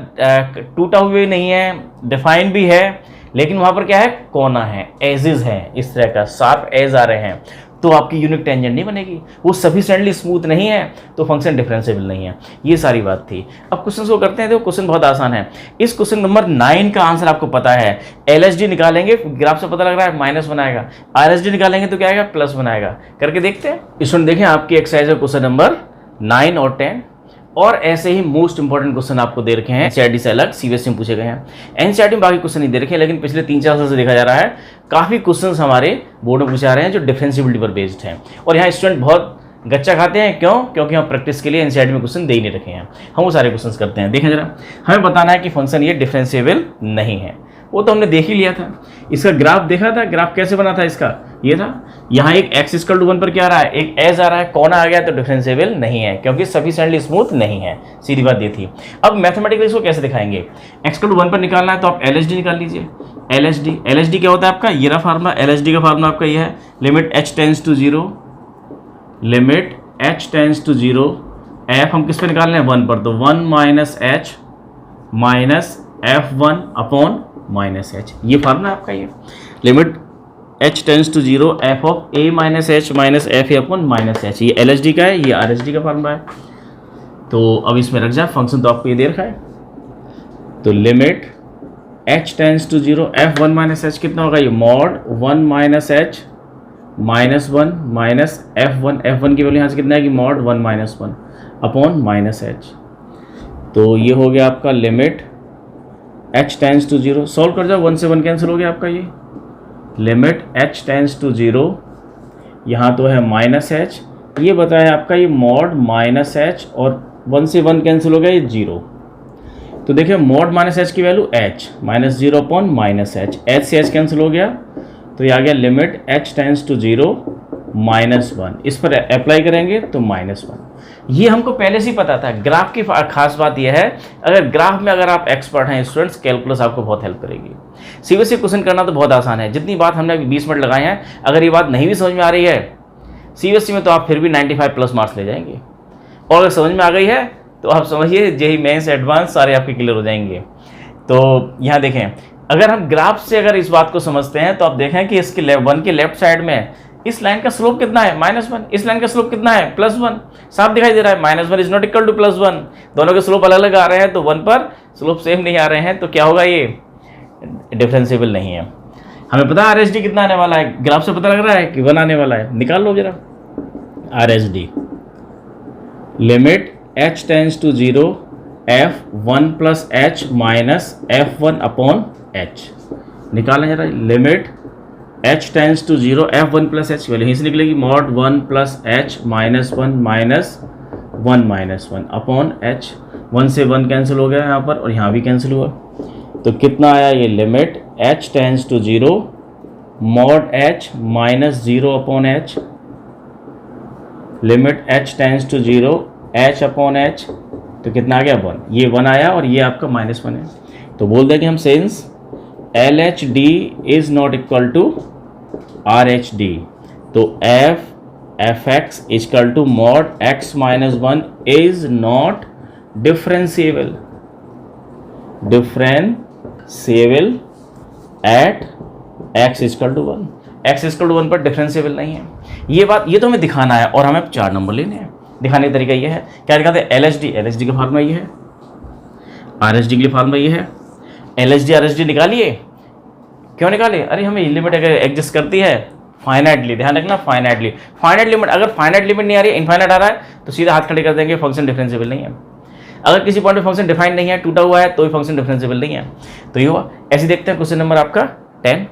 टूटा हुआ नहीं है, डिफाइन भी है, लेकिन वहां पर क्या है, कोना है, एजेस है, इस तरह का शार्प एज आ रहे हैं, तो आपकी यूनिक टेंजेंट नहीं बनेगी, वो सफिशिएंटली स्मूथ नहीं है तो फंक्शन डिफरेंशिएबल नहीं है। ये सारी बात थी। अब क्वेश्चन को करते हैं। देखो क्वेश्चन बहुत आसान है। इस क्वेश्चन नंबर 9 का आंसर आपको पता है। LHD निकालेंगे, ग्राफ से पता लग रहा है -1 आएगा, RHD निकालेंगे तो क्या आएगा, +1 आएगा। करके देखते हैं। स्टूडेंट देखें, आपकी एक्सरसाइज है क्वेश्चन नंबर 9 और 10, और ऐसे ही मोस्ट इंपॉर्टेंट क्वेश्चन आपको दे रखे हैं एनसीईआरटी से अलग, सीबीएसई में पूछे गए हैं। एनसीईआरटी में बाकी क्वेश्चन नहीं दे रखे हैं, लेकिन पिछले 3-4 साल से देखा जा रहा है काफी क्वेश्चंस हमारे बोर्ड में पूछे जा रहे हैं जो डिफरेंशिएबिलिटी पर बेस्ड हैं, और यहाँ स्टूडेंट बहुत गच्चा खाते हैं। क्यों? क्योंकि हम प्रैक्टिस के लिए एनसीईआरटी में क्वेश्चन दे ही नहीं रखे हैं। हम वो सारे क्वेश्चंस करते हैं। देखें जरा, हमें बताना है कि फंक्शन ये डिफरेंशिएबल नहीं है, वो तो हमने देख ही लिया था। इसका ग्राफ देखा था, ग्राफ कैसे बना था इसका, ये था। यहाँ एक x = 1 पर क्या आ रहा है, एक एज आ रहा है, कौन आ गया, तो डिफरेंशिएबल नहीं है क्योंकि सफिशिएंटली स्मूथ नहीं है। सीधी बात ये थी। अब मैथमेटिकली इसको कैसे दिखाएंगे, x = 1 पर निकालना है तो आप LHD निकाल लीजिए। LHD क्या होता है आपका, ये रहा फार्मूला। LHD का फार्मूला आपका ये है, limit h tends to 0, f हम किस पे निकाल रहे हैं, 1 पर, तो 1 - h minus f1 upon -h, ये फार्मूला आपका। ये limit h tends to 0 f of a - h minus f upon -h, ये LHD का है, ये RHD का फार्मूला है। तो अब इसमें रख जाए, फंक्शन तो आपको ये दे रखा है। तो limit h tends to 0 f1 - h कितना होगा, ये मॉड 1 - h -1 माइनस f1 की वैल्यू यहाँ से कितना है कि मॉड 1 - 1 अपॉन -h। तो ये हो गया आपका limit h tends to 0, solve कर जाओ, 1 से 1 कैंसिल हो गया आपका। ये लिमिट h टेंड्स टू 0, यहाँ तो है -h, ये बताया आपका ये मॉड -h, और 1 से 1 कैंसिल हो गया, ये 0। तो देखिए मॉड -h की value h -0 upon -h, h से h कैंसिल हो गया, तो ये आ गया लिमिट h टेंड्स टू 0 -1, इस पर अप्लाई करेंगे तो -1। ये हमको पहले से ही पता था। ग्राफ की खास बात यह है, अगर ग्राफ में अगर आप एक्सपर्ट हैं स्टूडेंट्स, कैलकुलस आपको बहुत हेल्प करेगी। सीबीएसई क्वेश्चन करना तो बहुत आसान है, जितनी बात हमने अभी 20 मिनट लगाए हैं, अगर ये बात नहीं भी समझ में आ रही है सीबीएसई में, तो आप फिर भी 95+ मार्क्स ले जाएंगे, और अगर समझ में आ गई है तो आप समझिए जेईई मेंस एडवांस सारे आपके क्लियर हो जाएंगे। तो यहाँ देखें, अगर हम ग्राफ से अगर इस बात को समझते हैं तो आप देखें कि इसके 1 के लेफ्ट साइड में इस लाइन का स्लोप कितना है, -1, इस लाइन का स्लोप कितना है, +1, साफ दिखाई दे रहा है। -1 इज नॉट इक्वल टू +1, दोनों के स्लोप अलग अलग आ रहे हैं, तो 1 पर स्लोप सेम नहीं आ रहे हैं, तो क्या होगा, ये डिफरेंशिएबल नहीं है। हमें पता है RHD कितना आने वाला है, ग्राफ से पता लग रहा है कि 1 आने वाला है, निकाल लो जरा। RHD limit h tends to 0 f1 + h minus f1 upon h, निकालें जरा। Limit h tends to 0 f1 + h value यहीं से निकलेगी, mod 1 + h -1 minus 1 upon h, 1 से 1 कैंसिल हो गया यहाँ पर, और यहाँ भी कैंसिल हुआ, तो कितना आया, ये limit h tends to 0 mod h -0 upon h, limit h tends to 0 h upon h, तो कितना आ गया, 1, ये 1 आया, और ये आपका -1 है। तो बोल देंगे हम since LHD is not equal to RHD, तो fx equal to mod x - 1 is not differentiable at x equal to 1, x equal to 1 पर डिफरेंशिएबल नहीं है। ये बात, ये तो हमें दिखाना है, और हमें 4 नंबर लेने हैं। दिखाने का तरीका ये है, क्या दिखाते हैं, LHD का फार्मूला ये है, RHD के लिए फार्मूला ये है। RHD निकालिए, क्यों निकाले, अरे हमें लिमिट अगर एग्जिस्ट करती है फाइनाइटली, ध्यान रखना फाइनाइटली, फाइनाइट लिमिट, अगर फाइनाइट लिमिट नहीं आ रही है, इनफाइनाइट आ रहा है, तो सीधा हाथ खड़े कर देंगे, फंक्शन डिफरेंशिएबल नहीं है। अगर किसी पॉइंट पे फंक्शन डिफाइन नहीं है, टूटा हुआ है, तो भी फंक्शन डिफरेंशिएबल नहीं है। तो ये हुआ। ऐसे देखते हैं क्वेश्चन नंबर आपका 10,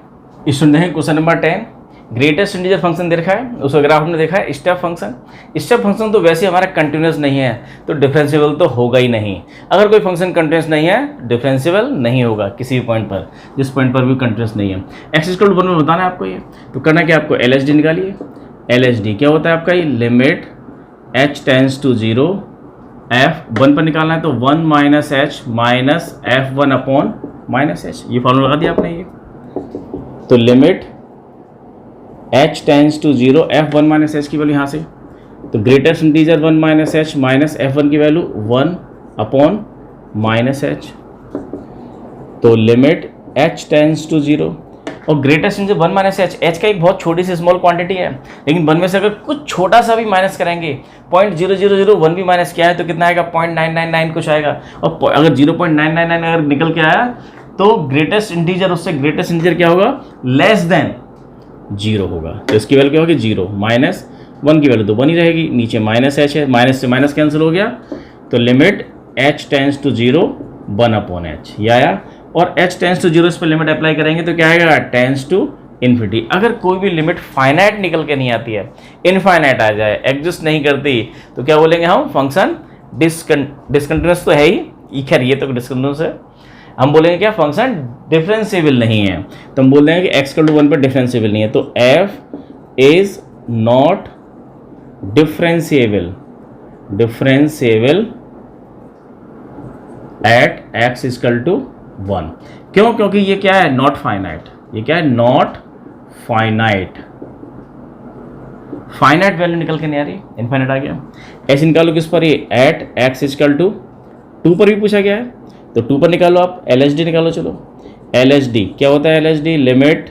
इसमें देखें question number 10, greatest integer function दे रखा है, उसका ग्राफ हमने देखा है स्टेप फंक्शन। स्टेप फंक्शन तो वैसे हमारा कंटिन्यूस नहीं है, तो डिफरेंशिएबल तो होगा ही नहीं। अगर कोई फंक्शन कंटिन्यूस नहीं है, डिफरेंशिएबल नहीं होगा किसी भी पॉइंट पर, जिस पॉइंट पर भी कंटिन्यूस नहीं है। x = 1 में बताना है आपको ये, तो करना क्या आपको, LHD निकालिए। LHD क्या होता है आपका, ये limit h tends to 0 f1 पर निकालना है, तो 1 - h minus f1 upon -h, ये फॉर्मूला लगा दिया आपने ये। तो limit h tends to 0 f1 - h की वैल्यू यहाँ से, तो greatest integer 1 - h minus f1 की वैल्यू 1 अपॉन -h, तो लिमिट h टेंस टू 0 और greatest integer 1 minus H. H का एक बहुत छोटी सी स्मॉल क्वांटिटी है, लेकिन 1 में से अगर कुछ छोटा सा भी माइनस करेंगे, 0.0001 भी माइनस किया है तो कितना आएगा, 0.999 कुछ आएगा। और अगर 0.999 अगर निकल के आया तो ग्रेटेस्ट इंटीजर, उससे ग्रेटेस्ट इंटीजर क्या होगा, लेस देन 0 होगा। तो इसकी वैल्यू क्या होगी, 0। माइनस 1 की वैल्यू तो 1 ही रहेगी, नीचे माइनस एच है, माइनस से माइनस कैंसिल हो गया, तो limit h tends to 0 1/h ये आया। और h टेंस टू 0 इस पर लिमिट अप्लाई करेंगे तो क्या आएगा, टेंस टू इन्फिनिटी। अगर कोई भी लिमिट फाइनाइट निकल के नहीं आती है, इनफाइनाइट आ जाए, एग्जिस्ट नहीं करती, तो क्या बोलेंगे हम, फंक्शन डिसकंटिन्यूअस तो है ही, खैर ये तो डिसकंटिन्यूअस है, हम बोलेंगे क्या, फंक्शन डिफरेंशिएबल नहीं है। तो हम बोल देंगे कि x = 1 पर डिफरेंशिएबल नहीं है, तो f is not differentiable at x = 1। क्यों, क्योंकि ये क्या है, नॉट फाइनाइट। ये क्या है, नॉट फाइनाइट। फाइनाइट वैल्यू निकल के नहीं आ रही, इनफाइनाइट आ गया। ऐसे निकालो किस पर, ये एट x = 2 पर भी पूछा गया है, तो 2 पर निकालो आप, LHD निकालो। चलो LHD क्या होता है, LHD limit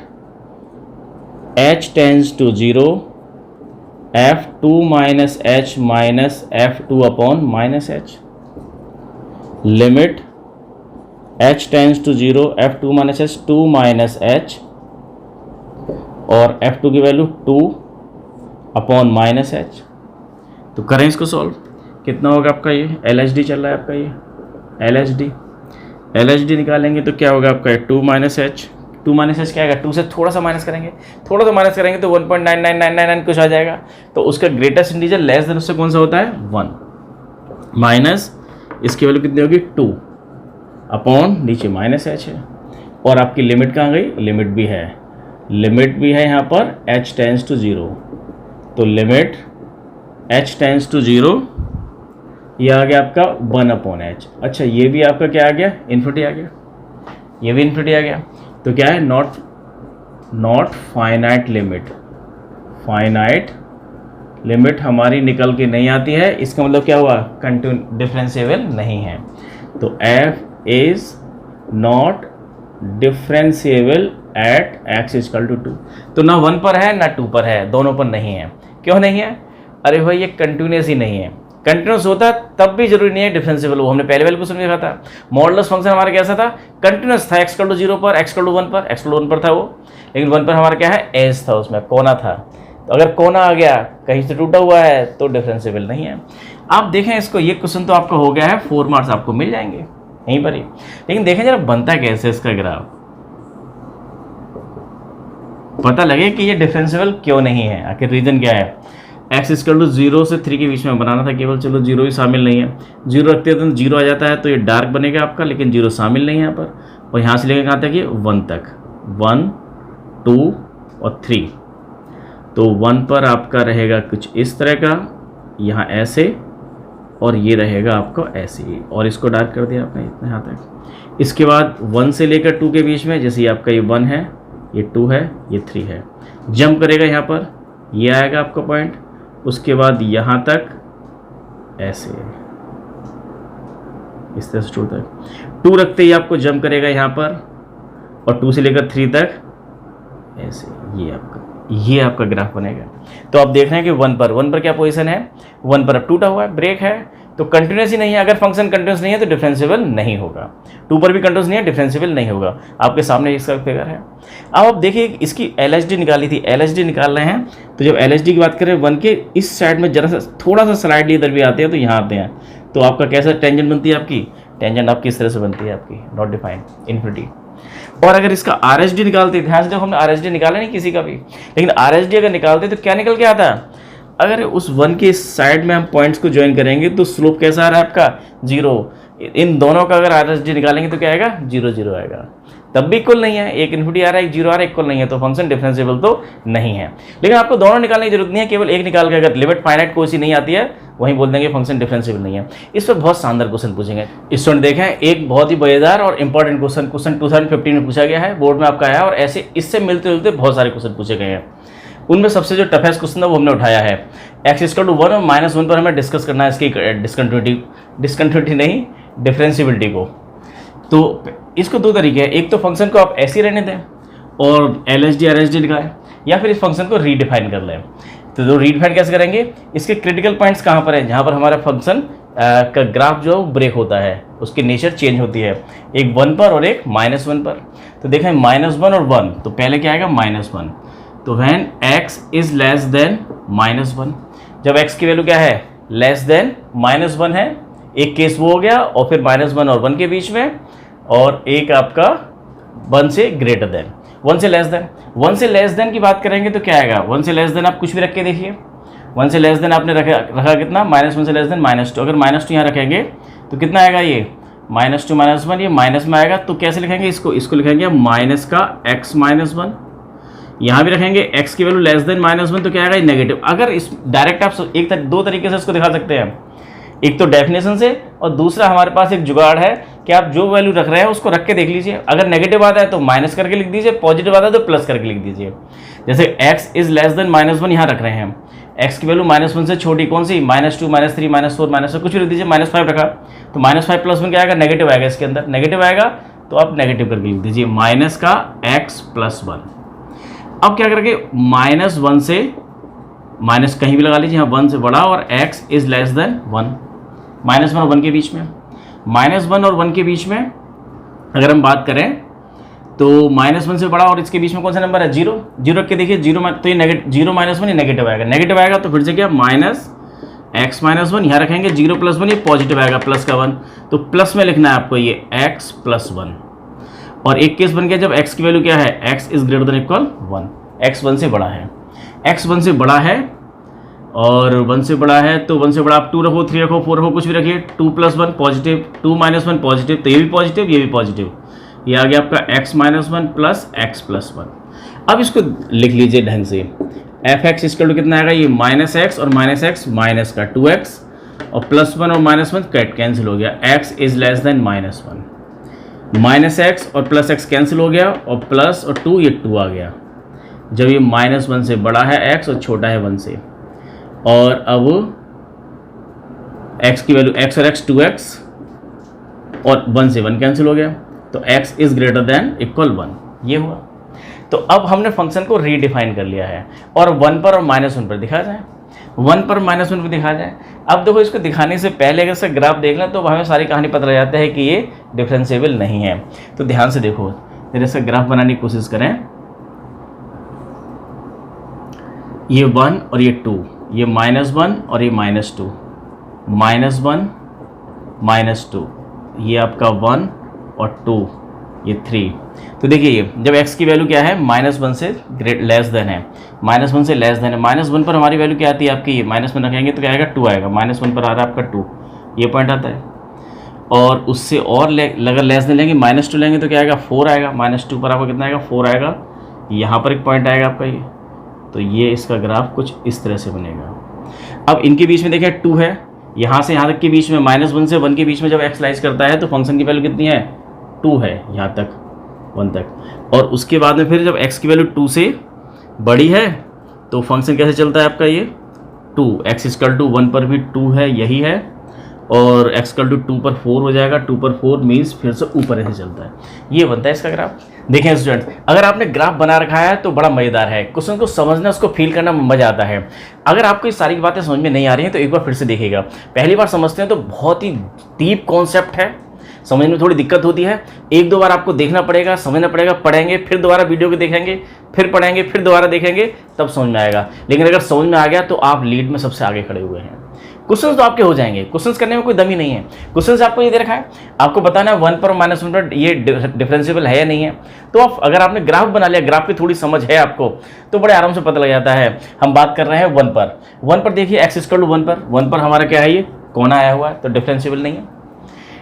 h tends to 0 f2 - h minus f2/-h, limit h tends to 0 f2 - h 2 - h और f2 की वैल्यू 2/-h। तो करें इसको सॉल्व, कितना होगा आपका, ये LHD चल रहा है आपका, ये LHD निकालेंगे तो क्या होगा आपका, 2 - h। 2 - h क्या आएगा, 2 से थोड़ा सा माइनस करेंगे, तो 1.9999 कुछ आ जाएगा। तो उसका ग्रेटेस्ट इंटीजर लेस देन उससे कौन सा होता है, 1 माइनस इसकी वैल्यू कितनी होगी, 2 अपॉन नीचे -h है। और आपकी लिमिट कहाँ गई, लिमिट भी है यहाँ पर h टेंस टू 0, तो लिमिट h टेंस टू 0 ये आ गया आपका 1/h। अच्छा ये भी आपका क्या आ गया, इन्फिनिटी आ गया, ये भी इन्फिनिटी आ गया। तो क्या है, नॉट फाइनाइट लिमिट हमारी निकल के नहीं आती है, इसका मतलब क्या हुआ, डिफरेंशिएबल नहीं है। तो f is not differentiable at x = 2। तो ना 1 पर है ना 2 पर है, दोनों पर नहीं है। क्यों नहीं है, अरे भाई ये कंटिन्यूस ही नहीं है। कंटिन्यूस होता तब भी जरूरी नहीं है डिफरेंशिएबल, वो हमने पहले वाले क्वेश्चन में देखा था। मॉडुलस फंक्शन हमारा कैसा था, कंटिन्यूस था, x = 0 पर, x = 1 पर, x = 1 पर था वो, लेकिन 1 पर हमारा क्या है, एज था, उसमें कोना था। तो अगर कोना आ गया, कहीं से टूटा हुआ है, तो डिफरेंशिएबल नहीं है। आप देखें इसको, ये क्वेश्चन तो आपका हो गया है, 4 मार्क्स आपको मिल जाएंगे यहीं पर ही। लेकिन देखें जरा बनता कैसे इसका ग्राफ, पता लगे कि ये डिफरेंशिएबल क्यों नहीं है, आखिर रीजन क्या है। x = 0 से 3 के बीच में बनाना था केवल, चलो 0 ही शामिल नहीं है, 0 रखते हैं तो 0 आ जाता है, तो ये डार्क बनेगा आपका, लेकिन 0 शामिल नहीं है यहाँ पर। और यहाँ से लेकर कहाँ तक, ये 1 तक, 1 2 और 3। तो 1 पर आपका रहेगा कुछ इस तरह का, यहाँ ऐसे, और ये रहेगा आपको ऐसे ही, और इसको डार्क कर दिया आपने इतने यहाँ तक। इसके बाद 1 से लेकर 2 के बीच में, जैसे ये आपका ये 1 है, ये 2 है, ये 3 है, जंप करेगा यहाँ पर, ये आएगा आपका पॉइंट, उसके बाद यहाँ तक ऐसे इस तरह से 2 तक, 2 रखते ही आपको जंप करेगा यहाँ पर, और 2 से लेकर 3 तक ऐसे, ये आपका ग्राफ बनेगा। तो आप देख रहे हैं कि 1 पर क्या पोजीशन है, 1 पर अब टूटा हुआ है, ब्रेक है, तो कंटिन्यूस ही नहीं है। अगर फंक्शन कंटिन्यूस नहीं है तो डिफरेंशिएबल नहीं होगा। 2 पर भी कंटिन्यूस नहीं है, डिफरेंशिएबल नहीं होगा। आपके सामने इसका फिगर है। अब आप देखिए इसकी LHD निकाली थी, LHD निकाल रहे हैं, तो जब LHD की बात करें 1 के इस साइड में जरा सा थोड़ा सा स्लाइडली इधर भी आते हैं, तो यहाँ आते हैं, तो आपका कैसा टेंजेंट बनती है, आपकी टेंजेंट आपकी इस तरह से बनती है, आपकी नॉट डिफाइंड, इन्फिनिटी। और अगर इसका RHD निकालते, ध्यान से देखो हमने RHD निकाला नहीं किसी का भी, लेकिन RHD अगर निकालते तो क्या निकल के आता, अगर उस 1 के साइड में हम पॉइंट्स को ज्वाइन करेंगे तो स्लोप कैसा आ रहा है आपका, 0। इन दोनों का अगर RHD निकालेंगे तो क्या आएगा, 0 0 आएगा, तब भी इक्वल नहीं है, एक इन्फिनिटी आ रहा है, एक 0 आ रहा है, इक्वल नहीं है, तो फंक्शन डिफरेंशिएबल तो नहीं है। लेकिन आपको दोनों निकालने की जरूरत नहीं है, केवल एक निकाल के, अगर लिमिट फाइनाइट कोई सी नहीं आती है वहीं बोल देंगे फंक्शन डिफरेंशिएबल नहीं है। इस पर बहुत शानदार क्वेश्चन पूछेंगे। स्टूडेंट देखें, एक बहुत ही मजेदार और इंपॉर्टेंट क्वेश्चन 2015 में पूछा गया है, बोर्ड में आपका आया, और ऐसे इससे मिलते जुलते बहुत सारे क्वेश्चन पूछे गए हैं। उनमें सबसे जो टफेस्ट क्वेश्चन था वो हमने उठाया है। x = 1 और -1 पर हमें डिस्कस करना है इसकी डिस्कंटिन्यूटी नहीं, डिफरेंशिएबिलिटी को। तो इसको दो तरीके हैं, एक तो फंक्शन को आप ऐसे ही रहने दें और LHD RHD दिखाएं, या फिर इस फंक्शन को रीडिफाइन कर लें। तो जो रीडिफाइन कैसे करेंगे, इसके क्रिटिकल पॉइंट्स कहाँ पर है, जहाँ पर हमारा फंक्शन का ग्राफ जो ब्रेक होता है, उसकी नेचर चेंज होती है, एक 1 पर और एक -1 पर। तो देखें -1 और 1, तो पहले क्या आएगा -1। तो when x is less than -1, जब x की वैल्यू क्या है, लेस देन -1 है, एक केस वो हो गया, और फिर -1 और 1 के बीच में, और एक आपका 1 से ग्रेटर देन, 1 से लेस देन। 1 से लेस देन की बात करेंगे तो क्या आएगा, 1 से लेस देन आप कुछ भी रख के देखिए। 1 से लेस देन आपने रखा कितना, -1 से लेस देन -2। अगर -2 यहाँ रखेंगे तो कितना आएगा, ये -2 -1, ये माइनस में आएगा। तो कैसे लिखेंगे इसको लिखेंगे माइनस का x -1। यहाँ भी रखेंगे x की वैल्यू लेस देन -1, तो क्या आएगा, नेगेटिव। अगर इस डायरेक्ट आप दो तरीके से इसको दिखा सकते हैं, एक तो डेफिनेशन से, और दूसरा हमारे पास एक जुगाड़ है कि आप जो वैल्यू रख रहे हैं उसको रख के देख लीजिए। अगर नेगेटिव आता है तो माइनस करके लिख दीजिए, पॉजिटिव आता है तो प्लस करके लिख दीजिए। जैसे x इज लेस देन -1 यहाँ रख रहे हैं, x की वैल्यू -1 से छोटी कौन सी, -2 -3 -4 -4 कुछ भी लिख दीजिए, -5 रखा, तो -5 + 1 क्या आएगा, नेगेटिव आएगा। इसके अंदर नेगेटिव आएगा तो आप नेगेटिव करके लिख दीजिए, माइनस का x + 1। अब क्या करेंगे, -1 से माइनस कहीं भी लगा लीजिए, यहाँ 1 से बड़ा, और x इज लेस देन 1, -1 और 1 के बीच में, -1 और 1 के बीच में अगर हम बात करें तो -1 से बड़ा, और इसके बीच में कौन सा नंबर है, 0 रख के देखिए, 0 तो ये नेगेटिव, 0 -1 ये नेगेटिव आएगा, नेगेटिव आएगा तो फिर से क्या, -x -1 यहाँ रखेंगे, 0 + 1 ये पॉजिटिव आएगा, प्लस का 1, तो प्लस में लिखना है आपको ये x + 1। और एक केस बन गया जब x की वैल्यू क्या है, x is greater than equal 1, x 1 से बड़ा है, x 1 से बड़ा है, और 1 से बड़ा है तो 1 से बड़ा आप 2 रखो, 3 रखो, 4 रखो, कुछ भी रखिए, 2 + 1 पॉजिटिव, 2 - 1 पॉजिटिव, तो ये भी पॉजिटिव, ये भी पॉजिटिव, ये आ गया आपका x -1 + x + 1। अब इसको लिख लीजिए ढंग से, f(x) = कितना आएगा, ये -x और -x माइनस का 2x, और +1 और -1 कैंसिल हो गया, x is less than -1, -x और +x कैंसिल हो गया, और प्लस और 2 ये 2 आ गया, जब ये -1 से बड़ा है x और छोटा है 1 से। और अब x की वैल्यू, x और x 2x, और 1 से 1 कैंसिल हो गया, तो x is greater than equal 1, ये हुआ। तो अब हमने फंक्शन को रीडिफाइन कर लिया है, और 1 पर और -1 पर दिखा जाए, 1 पर -1 पर दिखा जाए। अब देखो, इसको दिखाने से पहले अगर इसका ग्राफ देख लें तो हमें सारी कहानी पता लग जाता है कि ये डिफरेंशिएबल नहीं है। तो ध्यान से देखो, फिर इसका ग्राफ बनाने की कोशिश करें, ये 1 और ये 2, ये -1 और ये -2, -1 -2, ये आपका 1 और 2, ये 3। तो देखिए ये जब x की वैल्यू क्या है, -1 से लेस देन है, -1 से लेस देन है, -1 पर हमारी वैल्यू क्या आती है आपकी, ये -1 रखेंगे तो क्या आएगा, 2 आएगा, -1 पर आ रहा है आपका 2, ये पॉइंट आता है। और उससे और अगर लेस देन लेंगे, -2 लेंगे तो क्या आएगा, 4 आएगा, -2 पर आपका कितना आएगा, 4 आएगा, यहाँ पर एक पॉइंट आएगा आपका ये। तो ये इसका ग्राफ कुछ इस तरह से बनेगा। अब इनके बीच में देखें 2 है, यहाँ से यहाँ तक के बीच में, -1 से 1 के बीच में जब x लाइज करता है तो फंक्शन की वैल्यू कितनी है, 2 है, यहाँ तक 1 तक। और उसके बाद में फिर जब x की वैल्यू 2 से बड़ी है तो फंक्शन कैसे चलता है आपका, ये 2, x = 1 पर भी 2 है, यही है, और x = 2 पर 4 हो जाएगा, 2 पर 4 मीन्स फिर से ऊपर ऐसे चलता है, ये बनता है इसका ग्राफ। देखें स्टूडेंट्स, अगर आपने ग्राफ बना रखा है तो बड़ा मज़ेदार है, क्वेश्चन को समझना, उसको फील करना मजा आता है। अगर आपको ये सारी बातें समझ में नहीं आ रही हैं तो एक बार फिर से देखिएगा, पहली बार समझते हैं तो बहुत ही डीप कॉन्सेप्ट है, समझ में थोड़ी दिक्कत होती है, 1-2 बार आपको देखना पड़ेगा, समझना पड़ेगा, पढ़ेंगे, फिर दोबारा वीडियो को देखेंगे, फिर पढ़ेंगे, फिर दोबारा देखेंगे, तब समझ में आएगा। लेकिन अगर समझ में आ गया तो आप लीड में सबसे आगे खड़े हुए हैं। क्वेश्चंस तो आपके हो जाएंगे, क्वेश्चंस करने में कोई दम ही नहीं है। क्वेश्चंस आपको ये दे रखा है, आपको बताना है 1 पर और -1 पर ये डिफरेंशिएबल है या नहीं है। तो आप अगर आपने ग्राफ बना लिया, ग्राफ की थोड़ी समझ है आपको, तो बड़े आराम से पता लग जाता है। हम बात कर रहे हैं 1 पर देखिए x = 1 पर हमारा क्या है, ये कोना आया हुआ है, तो डिफरेंशिएबल नहीं है,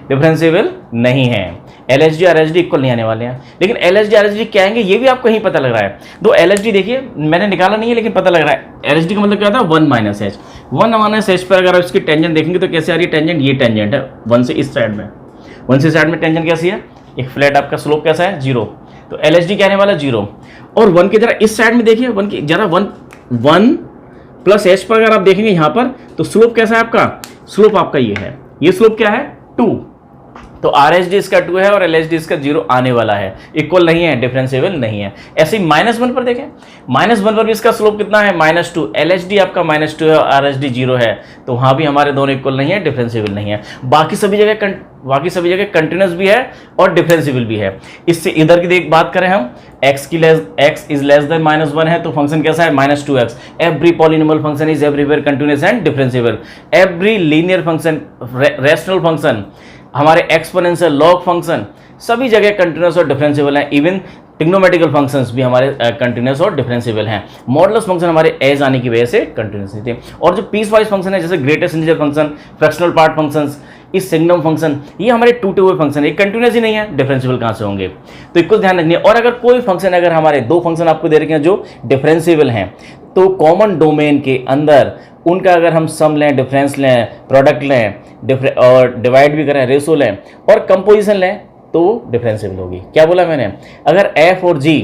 डिफरेंशिएबल नहीं है। LHD RHD इक्वल नहीं आने वाले हैं, लेकिन LHD RHD क्या आएंगे ये भी आपको कहीं पता लग रहा है। दो LHD देखिए, मैंने निकाला नहीं है लेकिन पता लग रहा है। LHD का मतलब क्या होता है, 1 - h पर अगर आप इसकी टेंजेंट देखेंगे तो कैसे आ रही है टेंजेंट, ये टेंजेंट है 1 से इस साइड में, 1 से साइड में टेंजेंट कैसी है, एक फ्लैट, आपका स्लोप कैसा है, 0, तो LHD क्या आने वाला, 0। और 1 के जरा इस साइड में देखिए, 1 की जरा 1 + h पर अगर आप देखेंगे यहाँ पर तो स्लोप कैसा है आपका, स्लोप आपका ये है, ये स्लोप क्या है, 2, तो आर एच डी इसका 2 है और एल एच डी इसका 0 आने वाला है, इक्वल नहीं है, डिफरेंशिएबल नहीं है। ऐसे ही -1 पर देखें, -1 पर भी इसका स्लोप कितना है, -2, एल एच डी आपका -2 है और आर एच डी 0 है, तो वहाँ भी हमारे दोनों इक्वल नहीं है, डिफरेंशिएबल नहीं है। बाकी सभी जगह कंटिन्यूस भी है और डिफरेंशिएबल भी है। इससे इधर की बात करें हम, x इज लेस देन -1 है तो फंक्शन कैसा है, -2x। Every polynomial function is everywhere continuous and differentiable. Every linear function, rational function, हमारे एक्सपोनेंशियल, लॉग फंक्शन, सभी जगह कंटिन्यूस और डिफरेंशिएबल हैं। इवन ट्रिग्नोमेट्रिकल फंक्शंस भी हमारे कंटिन्यूस और डिफरेंशिएबल हैं। मॉडुलस फंक्शन हमारे एज आने की वजह से कंटिन्यूस नहीं थे। और जो पीस वाइज फंक्शन है, जैसे greatest integer function, fractional part functions, इस सिग्नम फंक्शन, ये हमारे टूटे हुए फंक्शन है, कंटिन्यूस ही नहीं है, डिफरेंशिएबल कहाँ से होंगे, तो एक कुछ ध्यान रखनी है। और अगर कोई फंक्शन, अगर हमारे दो फंक्शन आपको दे रखे हैं जो डिफरेंशिएबल हैं, तो कॉमन डोमेन के अंदर उनका अगर हम सम लें, डिफरेंस लें, प्रोडक्ट लें और डिवाइड भी करें, रेशो लें और कंपोजिशन लें, तो डिफरेंशिएबल होगी। क्या बोला मैंने, अगर f और g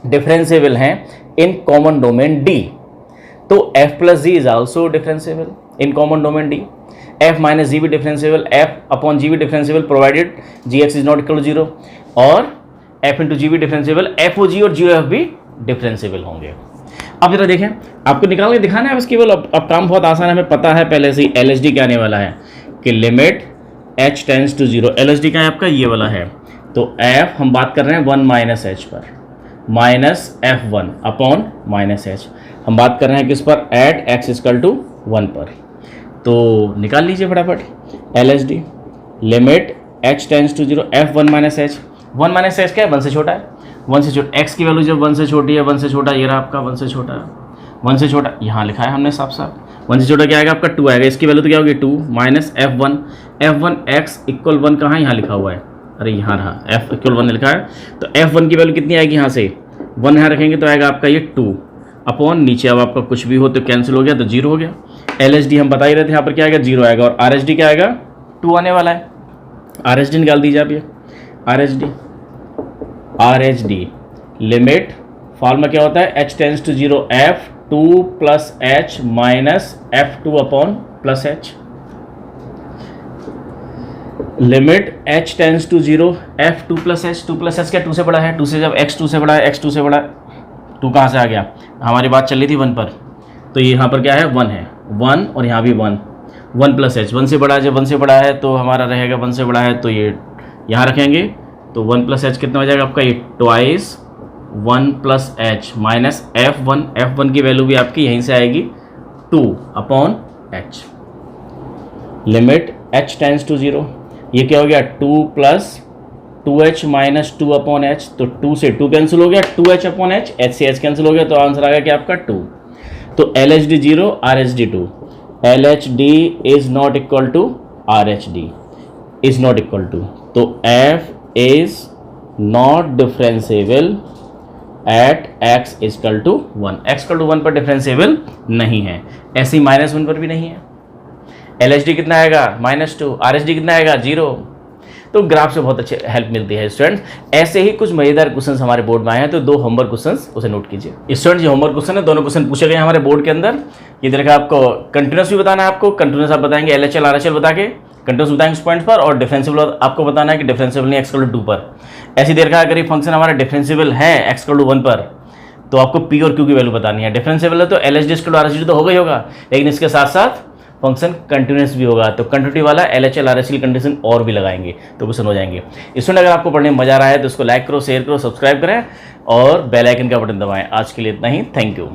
डिफरेंशिएबल हैं इन कॉमन डोमेन D, तो f plus G is also differentiable in common domain D। f minus G भी डिफरेंशिएबल, f अपॉन जी भी differentiable provided gx is not equal to 0, और f into जी भी differentiable, f ओ जी और जी O F भी differentiable होंगे। अब जरा देखें, आपको निकाल के दिखाना है बस केवल। अब काम बहुत आसान है, हमें पता है पहले से ही एल एच डी क्या आने वाला है कि limit h tends to 0, L H D का है आपका ये वाला है, तो f हम बात कर रहे हैं 1 माइनस एच पर, minus f1 upon minus H, हम बात कर रहे हैं किस पर, एट x इक्वल टू 1 पर। तो निकाल लीजिए फटाफट, L H D limit h tends to 0, f1 minus H, 1 minus H क्या है, 1 से छोटा है, 1 से छोटा, x की वैल्यू जब 1 से छोटी है, 1 से छोटा ये रहा आपका, 1 से छोटा, 1 से छोटा यहाँ लिखा है हमने साफ साफ, 1 से छोटा क्या आएगा आपका 2 आएगा, इसकी वैल्यू तो क्या होगी 2 minus f1, f1 x equal 1 कहाँ यहाँ लिखा हुआ है, अरे यहाँ रहा, f इक्वल 1 लिखा है, तो f1 की वैल्यू कितनी आएगी, यहाँ से 1 यहाँ रखेंगे तो आएगा आपका ये 2 अपॉन नीचे, अब आपका कुछ भी हो तो कैंसिल हो गया तो 0 हो गया। एल एच डी हम बता ही रहे थे, यहाँ पर क्या आएगा 0 आएगा, और आर एच डी क्या आएगा 2 आने वाला है। आर एच डी निकाल दीजिए आप, ये R H D limit formula क्या होता है, h tends to 0 f2 plus h minus f2 upon plus h, limit h tends to 0 f2 plus h, 2 plus h क्या 2 से बड़ा है, 2 से जब x 2 से बड़ा है, x 2 से बड़ा, 2 कहाँ से आ गया, हमारी बात चल रही थी 1 पर, तो यहाँ पर क्या है 1 है, 1 और यहाँ भी 1 प्लस h, 1 से बड़ा है, जब 1 से बड़ा है तो हमारा रहेगा 1 से बड़ा है तो ये यहाँ रखेंगे, तो 1 प्लस h कितना हो जाएगा आपका, ये twice 1 plus H minus f1 की वैल्यू भी आपकी यहीं से आएगी 2 upon h, limit h tends to 0, ये क्या हो गया 2 plus 2h minus 2 upon h, तो 2 से 2 कैंसिल हो गया, 2h अपॉन h, h से h कैंसिल हो गया, तो आंसर आ गया क्या आपका 2। तो L H D 0, R H D 2, L H D is not equal to R H D is not equal to, तो f is not differentiable at x equal to 1, x equal to 1 पर differentiable नहीं है, ऐसे ही -1 पर भी नहीं है। L H D कितना आएगा -2, आर एच डी कितना आएगा 0। तो ग्राफ से बहुत अच्छी हेल्प मिलती है स्टूडेंट्स। ऐसे ही कुछ मजेदार क्वेश्चंस हमारे बोर्ड में आए हैं, तो 2 होमवर्क क्वेश्चंस उसे नोट कीजिए। स्टूडेंट्स ये होमवर्क क्वेश्चन है, दोनों क्वेश्चन पूछे गए हमारे बोर्ड के अंदर। ये देखा आपको कंटिन्यूस भी बताना है, आपको कंटिन्यूस आप बताएंगे L H L R H L बता के, कंटिन्यूस बताएंगे पॉइंट पर, और डिफरेंशिएबल आपको बताना है कि डिफरेंशिएबल नहीं x इक्वल टू 2 पर। ऐसी देर का अगर ये फंक्शन हमारा डिफरेंशिएबल है x इक्वल टू 1 पर, तो आपको p और q की वैल्यू बतानी है। डिफरेंशिएबल है तो L H D equal to R H D तो होगा ही होगा, लेकिन इसके साथ साथ फंक्शन कंटिन्यूस भी होगा, तो कंटिन्यूटी वाला L H L R H की कंडीशन और भी लगाएंगे तो क्वेश्चन हो जाएंगे। इसमें अगर आपको पढ़ने में मजा आ रहा है तो इसको लाइक करो, शेयर करो, सब्सक्राइब करें और बेल आइकन का बटन दबाएं। आज के लिए इतना ही, थैंक यू।